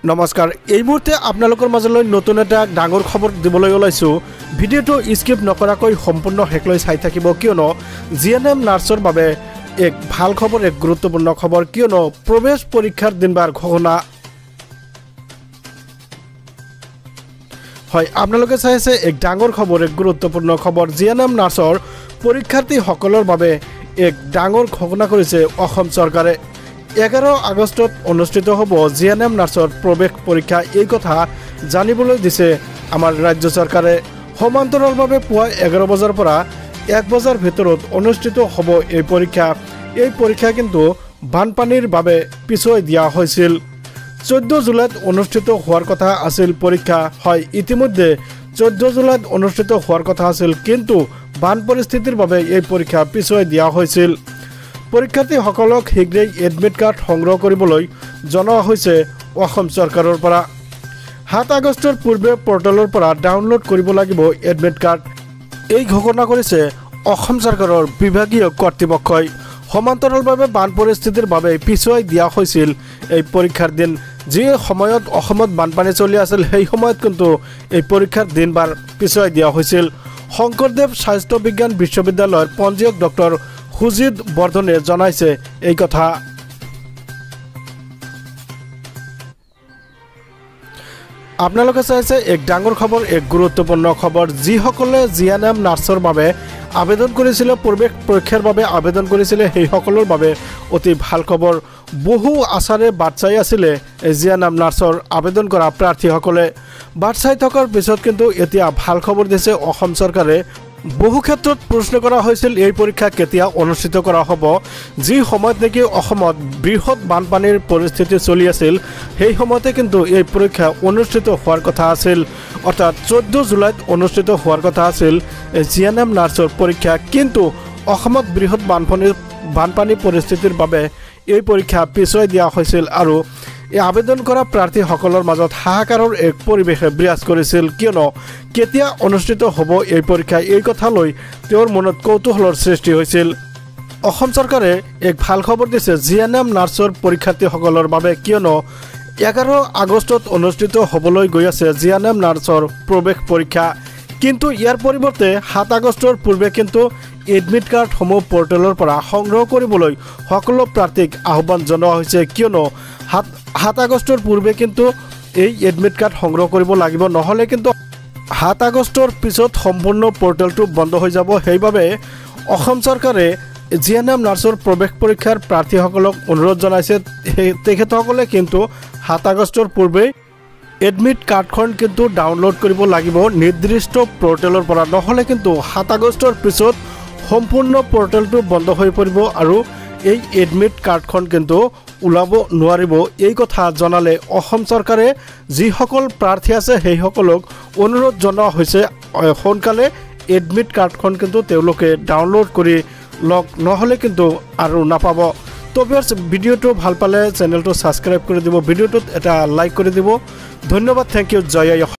নমস্কাৰ এই মুহূৰ্তে আপোনালোকৰ মাজলৈ নতুন এটা ডাঙৰ খবৰ দিবলৈ ওলাইছো ভিডিঅটো স্কিপ নকৰাকৈ সম্পূৰ্ণ হেকলৈ চাই থাকিব কিয়নো জিএনএম নাৰ্ছৰ বাবে এক ভাল খবৰ এক গুৰুত্বপূৰ্ণ খবৰ কিয়নো প্ৰৱেশ পৰীক্ষাৰ দিনবাৰ ঘোষণা হয় আপোনালোকে চাই আছে এক ডাঙৰ খবৰ এক গুৰুত্বপূৰ্ণ খবৰ জিএনএম নাৰ্ছৰ পৰীক্ষাৰ্থীসকলৰ বাবে এক ডাঙৰ ঘোষণা কৰিছে অসম চৰকাৰে 11 আগষ্টত অনুষ্ঠিত হ'ব জিএনএম নাৰ্ছৰ প্ৰৱেশ পৰীক্ষা এই কথা জানিবলৈ দিছে আমাৰ ৰাজ্য চৰকাৰে সমান্তৰালভাৱে পুৱা 11 বজাৰ পৰা 1 বজাৰ ভিতৰত অনুষ্ঠিত হ'ব এই পৰীক্ষা কিন্তু বানপানীৰ বাবে পিছুৱাই দিয়া হৈছিল 14 জুলাইত অনুষ্ঠিত হোৱাৰ কথা আছিল পৰীক্ষা হয় ইতিমধ্যে 14 জুলাইত অনুষ্ঠিত হোৱাৰ কথা আছিল কিন্তু বান পৰিস্থিতিৰ বাবে এই পৰীক্ষা পিছুৱাই দিয়া হৈছিল পৰীক্ষাৰ্থীসকলক শীঘ্ৰেই এডমিট কাৰ্ড সংগ্ৰহ কৰিবলৈ জনোৱা হৈছে অসম চৰকাৰৰ পৰা 7 আগষ্টৰ পূৰ্বে পৰ্টেলৰ পৰা ডাউনলোড কৰিব লাগিব এডমিট কাৰ্ড এই ঘোষণা কৰিছে অসম চৰকাৰৰ বিভাগীয় কৰ্তৃপক্ষই সমান্তৰালভাৱে বান পৰিস্থিতিৰ বাবে পিছুৱাই দিয়া হৈছিল এই পৰীক্ষাৰ দিন যি সময়ত অসমত বানপানী চলি আছিল সেই সময়ত কিন্তু এই পৰীক্ষাৰ দিনবাৰ পিছুৱাই দিয়া হৈছিল শংকৰদেৱ স্বাস্থ্য বিজ্ঞান বিশ্ববিদ্যালয়ৰ পঞ্জীয়ক ডক্টৰ সুজিত বৰ্ধনে জনাইছে এই কথা আপোনালোকে চাইছে এক ডাঙৰ খবৰ এক গুৰুত্বপূৰ্ণ খবৰ যিসকলে জিএনএম নাৰ্ছৰ বাবে আবেদন কৰিছিল প্ৰৱেশ পৰীক্ষাৰ বাবে আবেদন কৰিছিল সেই সকলৰ বাবে অতি ভাল খবৰ বহু আশাৰে বাট চাই আছিল জিএনএম নাৰ্ছৰ আবেদন কৰা প্ৰাৰ্থীসকলে বাট চাই থকাৰ পিছত কিন্তু এতিয়া ভাল খবৰ দিছে অসম চৰকাৰে বহু ক্ষেত্ৰত প্ৰশ্ন কৰা হৈছিল এই পৰীক্ষা কেতিয়া অনুষ্ঠিত কৰা হ'ব যি সময়ত নেকি অসমত বৃহৎ বানপানীৰ পৰিস্থিতি চলি আছিল সেই সময়তে কিন্তু এই পৰীক্ষা অনুষ্ঠিত হোৱাৰ কথা আছিল অৰ্থাৎ 14 জুলাইত অনুষ্ঠিত হোৱাৰ কথা আছিল জিএনএম নাৰ্ছৰ পৰীক্ষা কিন্তু অসমত বৃহৎ বানপানী পৰিস্থিতিৰ বাবে এই পৰীক্ষা পিছুৱাই দিয়া হৈছিল আৰু এই আবেদন কৰা প্ৰাৰ্থীসকলৰ মাজত হাহাকাৰৰ এক পৰিৱেশে বিৰাজ কৰিছিল কিয়নো কেতিয়া অনুষ্ঠিত হ'ব এই পৰীক্ষা এই কথা লৈ তেওঁৰ মনত কৌতূহলৰ সৃষ্টি হৈছিল অসম চৰকাৰে এক ভাল খবৰ দিছে জিএনএম নাৰ্ছৰ পৰীক্ষাৰ্থীসকলৰ বাবে কিয়নো 11 আগষ্টত অনুষ্ঠিত হ'বলৈ গৈ আছে জিএনএম নাৰ্ছৰ প্ৰৱেশ পৰীক্ষা কিন্তু ইয়াৰ পৰিৱৰ্তে 7 আগষ্টৰ পূৰ্বে কিন্তু এডমিট কাৰ্ডসমূহ পৰ্টেলৰ পৰা সংগ্ৰহ কৰিবলৈ সকলো প্ৰাৰ্থীক আহ্বান জনোৱা হৈছে কিয়নো 7 আগষ্টৰ পূৰ্বে কিন্তু এই এডমিট কাৰ্ড সংগ্ৰহ কৰিব লাগিব নহলে কিন্তু 7 আগষ্টৰ পিছত সম্পূৰ্ণ পৰ্টেলটো বন্ধ হৈ যাব সেইবাবে অসম চৰকাৰে জিএনএম নাৰ্ছৰ প্ৰৱেশ পৰীক্ষাৰ প্ৰাৰ্থীসকলক অনুৰোধ জনাইছে তেখেতসকলে কিন্তু 7 আগষ্টৰ পূৰ্বে এডমিট কাৰ্ডখন কিন্তু ডাউনলোড কৰিব লাগিব নিৰ্দিষ্ট পৰ্টেলৰ পৰা নহলে কিন্তু 7 আগষ্টৰ পিছত সম্পূৰ্ণ পৰ্টেলটো বন্ধ হৈ পৰিব আৰু এই এডমিট কাৰ্ডখন কিন্তু উলাব নোৱাৰিব এই কথা জনালে অসম চৰকাৰে যিসকল প্ৰাৰ্থী আছে সেই সকলক অনুৰোধ জনোৱা হৈছে সোনকালে এডমিট কাৰ্ডখন কিন্তু তেওঁলোকে ডাউনলোড কৰি লওক নহলে কিন্তু আৰু নাপাব তো ভিউয়াৰ্স ভিডিওটো ভাল পালে চেনেলটো সাবস্ক্ৰাইব কৰি দিব ভিডিওটোত এটা লাইক কৰি দিব ধন্যবাদ থ্যাংক ইউ জয়